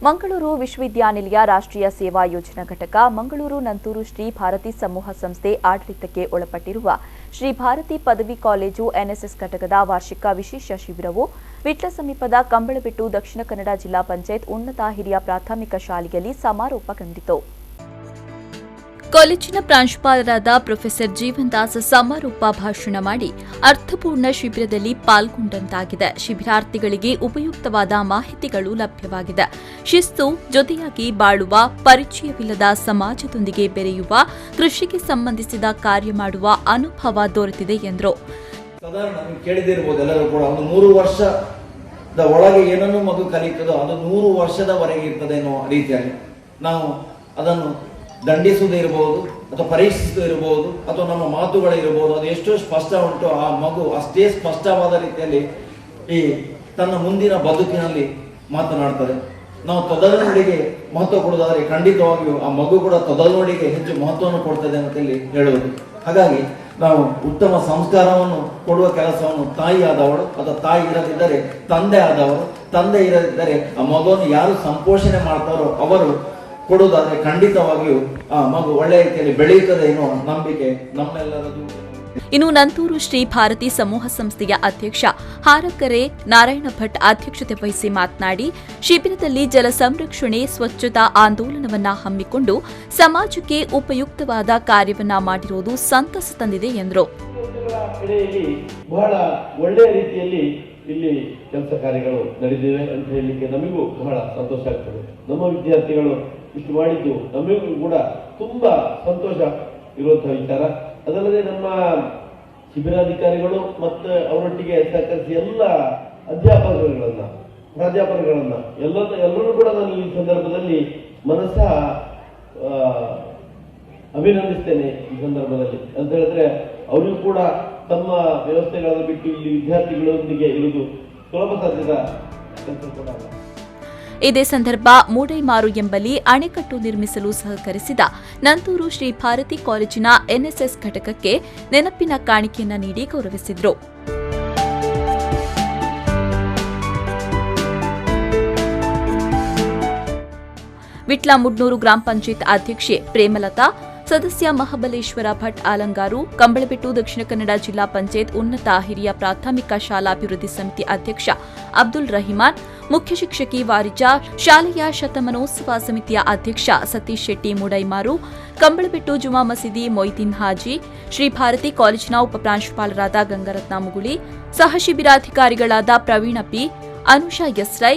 ಮಂಗಳೂರು ವಿಶ್ವವಿದ್ಯಾನಿಲಯ ರಾಷ್ಟ್ರೀಯ ಸೇವಾ ಯೋಜನಾ ಘಟಕ ಮಂಗಳೂರು ನಂತೂರು ಶ್ರೀ ಭಾರತಿ ಸಮೂಹ ಸಂಸ್ಥೆ ಆಡಳಿತಕ್ಕೆ ಒಳಪಟ್ಟಿರುವ ಶ್ರೀ ಭಾರತಿ ಪದವಿ ಕಾಲೇಜು ಎನ್ಎಸ್ಎಸ್ ಘಟಕದ ವಾರ್ಷಿಕ ವಿಶೇಷ ಶಿಬಿರವು ವಿಟ್ಲ ಸಮೀಪದ ಕಂಬಳಬೆಟ್ಟು ದಕ್ಷಿಣ ಕನ್ನಡ ಜಿಲ್ಲಾ ಪಂಚಾಯತ್ ಉನ್ನತ ಹಿರಿಯ ಪ್ರಾಥಮಿಕ ಶಾಲೆಯಲ್ಲಿ ಸಮಾರೋಪಗೊಂಡಿತು. ಕಾಲೇಜಿನ ಪ್ರಾಂಶುಪಾಲರಾದ ಪ್ರೊಫೆಸರ್ ಜೀವನ್ ದಾಸ್ ಸಮಾರೋಪ ಭಾಷಣ ಮಾಡಿ ಅರ್ಥಪೂರ್ಣ ಶಿಬಿರದಲ್ಲಿ ಪಾಲ್ಗೊಂಡಂತಾಗಿದೆ. ಶಿಬಿರಾರ್ಥಿಗಳಿಗೆ ಉಪಯುಕ್ತವಾದ ಮಾಹಿತಿಗಳು ಲಭ್ಯವಾಗಿದೆ. ಶಿಸ್ತು, ಜೊತೆಯಾಗಿ ಬಾಳುವ, ಪರಿಚಯವಿಲ್ಲದ ಸಮಾಜದೊಂದಿಗೆ ಬೆರೆಯುವ, ಕೃಷಿಗೆ ಸಂಬಂಧಿಸಿದ ಕಾರ್ಯ ಮಾಡುವ ಅನುಭವ ದೊರೆತಿದೆ ಎಂದರು. ಸಾಧಾರಣ ನೀವು ಕೇಳಿದಿರಬಹುದು ಎಲ್ಲರೂ ಕೂಡ, ಒಂದು 3 ವರ್ಷದ ಒಳಗೆ ಏನನ್ನು ಮಗು ಕಲಿಯುತ್ತದೋ ಅದು 100 ವರ್ಷದವರೆಗೆ ಇರ್ತದೆ ಎನ್ನುವ ರೀತಿಯಲ್ಲಿ ನಾವು ಅದನ್ನು ದಂಡಿಸುವುದೇ ಇರಬಹುದು ಅಥವಾ ಪರೀಕ್ಷಿಸುವುದು ಇರಬಹುದು ಅಥವಾ ನಮ್ಮ ಮಾತುಗಳಿರಬಹುದು, ಅದು ಎಷ್ಟು ಸ್ಪಷ್ಟ ಉಂಟು ಆ ಮಗು ಅಷ್ಟೇ ಸ್ಪಷ್ಟವಾದ ರೀತಿಯಲ್ಲಿ ಈ ತನ್ನ ಮುಂದಿನ ಬದುಕಿನಲ್ಲಿ ಮಾತನಾಡ್ತದೆ. ನಾವು ತೊದಲುನುಡಿಗೆ ಮಹತ್ವ ಕೊಡುವುದಾದರೆ ಖಂಡಿತವಾಗಿಯೂ ಆ ಮಗು ಕೂಡ ತೊದಲುನುಡಿಗೆ ಹೆಚ್ಚು ಮಹತ್ವವನ್ನು ಕೊಡ್ತದೆ ಅಂತ ಹೇಳುವುದು. ಹಾಗಾಗಿ ನಾವು ಉತ್ತಮ ಸಂಸ್ಕಾರವನ್ನು ಕೊಡುವ ಕೆಲಸವನ್ನು ತಾಯಿ ಆದವಳು ಅಥವಾ ತಾಯಿ ಇರದಿದ್ದರೆ ತಂದೆ ಆದವರು, ತಂದೆ ಇರದಿದ್ದರೆ ಆ ಮಗುವನ್ನು ಯಾರು ಸಂಪೋಷಣೆ ಮಾಡ್ತಾರೋ ಅವರು ಕೊಡುವುದಾದರೆ ಖಂಡಿತವಾಗಿಯೂ ಆ ಮಗು ಒಳ್ಳೆಯ ರೀತಿಯಲ್ಲಿ ಬೆಳೆಯುತ್ತದೆ ಎನ್ನುವ ನಂಬಿಕೆ ನಮ್ಮೆಲ್ಲರದು. ಇನ್ನು ನಂತೂರು ಶ್ರೀ ಭಾರತಿ ಸಮೂಹ ಸಂಸ್ಥೆಯ ಅಧ್ಯಕ್ಷ ಹಾರಕರೆ ನಾರಾಯಣ ಭಟ್ ಅಧ್ಯಕ್ಷತೆ ವಹಿಸಿ ಮಾತನಾಡಿ, ಶಿಬಿರದಲ್ಲಿ ಜಲ ಸಂರಕ್ಷಣೆ, ಸ್ವಚ್ಛತಾ ಆಂದೋಲನವನ್ನ ಹಮ್ಮಿಕೊಂಡು ಸಮಾಜಕ್ಕೆ ಉಪಯುಕ್ತವಾದ ಕಾರ್ಯವನ್ನ ಮಾಡಿರುವುದು ಸಂತಸ ತಂದಿದೆ ಎಂದರು. ಬಹಳ ಒಳ್ಳೆಯ ರೀತಿಯಲ್ಲಿ ಇಲ್ಲಿ ಕೆಲಸ ಕಾರ್ಯಗಳು ನಡೆದಿವೆ ಅಂತ ಹೇಳಲಿಕ್ಕೆ ನಮಗೂ ಬಹಳ ಸಂತೋಷ ಆಗ್ತದೆ. ನಮ್ಮ ವಿದ್ಯಾರ್ಥಿಗಳು ಇಷ್ಟು ಮಾಡಿದ್ದು ನಮಗೂ ಕೂಡ ತುಂಬಾ ಸಂತೋಷ ಇರುವಂತಹ ವಿಚಾರ. ಅದಲ್ಲದೆ ನಮ್ಮ ಶಿಬಿರಾಧಿಕಾರಿಗಳು ಮತ್ತು ಅವರೊಟ್ಟಿಗೆ ಸಹಕರಿಸಿ ಎಲ್ಲ ಅಧ್ಯಾಪಕರುಗಳನ್ನ, ಪ್ರಾಧ್ಯಾಪಕರನ್ನ ಎಲ್ಲರೂ ಕೂಡ ನಾನು ಈ ಸಂದರ್ಭದಲ್ಲಿ ಮನಸ್ಸ ಅಭಿನಂದಿಸ್ತೇನೆ. ಈ ಸಂದರ್ಭದಲ್ಲಿ ಅಂತ ಹೇಳಿದ್ರೆ ಅವರಿಗೂ ಕೂಡ ತಮ್ಮ ವ್ಯವಸ್ಥೆಗಳನ್ನು ಬಿಟ್ಟು ಇಲ್ಲಿ ವಿದ್ಯಾರ್ಥಿಗಳೊಂದಿಗೆ ಇರುವುದು ಸುಲಭ ಸಾಧ್ಯದ ಕೆಲಸ ಕೂಡ ಅಲ್ಲ. ಇದೇ ಸಂದರ್ಭ ಮೂಡೈಮಾರು ಎಂಬಲ್ಲಿ ಅಣೆಕಟ್ಟು ನಿರ್ಮಿಸಲು ಸಹಕರಿಸಿದ ನಂತೂರು ಶ್ರೀ ಭಾರತಿ ಕಾಲೇಜಿನ ಎನ್ಎಸ್ಎಸ್ ಘಟಕಕ್ಕೆ ನೆನಪಿನ ಕಾಣಿಕೆಯನ್ನ ನೀಡಿ ಗೌರವಿಸಿದರು. ವಿಟ್ಲ ಮುಡ್ನೂರು ಗ್ರಾಮ ಪಂಚಾಯತ್ ಅಧ್ಯಕ್ಷೆ ಪ್ರೇಮಲತಾ, ಸದಸ್ಯ ಮಹಾಬಲೇಶ್ವರ ಭಟ್ ಆಲಂಗಾರು, ಕಂಬಳಬೆಟ್ಟು ದಕ್ಷಿಣ ಕನ್ನಡ ಜಿಲ್ಲಾ ಪಂಚಾಯತ್ ಉನ್ನತ ಹಿರಿಯ ಪ್ರಾಥಮಿಕ ಶಾಲಾಭಿವೃದ್ಧಿ ಸಮಿತಿ ಅಧ್ಯಕ್ಷ ಅಬ್ದುಲ್ ರಹಿಮಾನ್, ಮುಖ್ಯ ಶಿಕ್ಷಕಿ ವಾರಿಜಾ, ಶಾಲೆಯ ಶತಮಾನೋತ್ಸವ ಸಮಿತಿಯ ಅಧ್ಯಕ್ಷ ಸತೀಶ್ ಶೆಟ್ಟಿ ಮೂಡೈಮಾರು, ಕಂಬಳಬೆಟ್ಟು ಜುಮಾ ಮಸೀದಿ ಮೊಯ್ದೀನ್ ಹಾಜಿ, ಶ್ರೀ ಭಾರತಿ ಕಾಲೇಜಿನ ಉಪಪ್ರಾಂಶುಪಾಲರಾದ ಗಂಗಾರತ್ನ ಮುಗುಳಿ, ಸಹ ಶಿಬಿರಾಧಿಕಾರಿಗಳಾದ ಪ್ರವೀಣ ಪಿ, ಅನುಷಾ ಎಸ್ರೈ,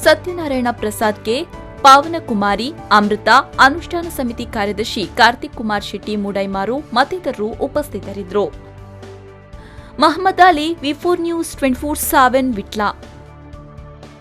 ಸತ್ಯನಾರಾಯಣ ಪ್ರಸಾದ್ ಕೆ, ಪಾವನಕುಮಾರಿ, ಅಮೃತ, ಅನುಷ್ಠಾನ ಸಮಿತಿ ಕಾರ್ಯದರ್ಶಿ ಕಾರ್ತಿಕ್ ಕುಮಾರ್ ಶೆಟ್ಟಿ ಮೂಡೈಮಾರು ಮತ್ತಿತರರು ಉಪಸ್ಥಿತರಿದ್ದರು. ಮಹಮ್ಮದ್ ಅಲಿ, ವಿ4 ನ್ಯೂಸ್ 24/7 ವಿಟ್ಲ.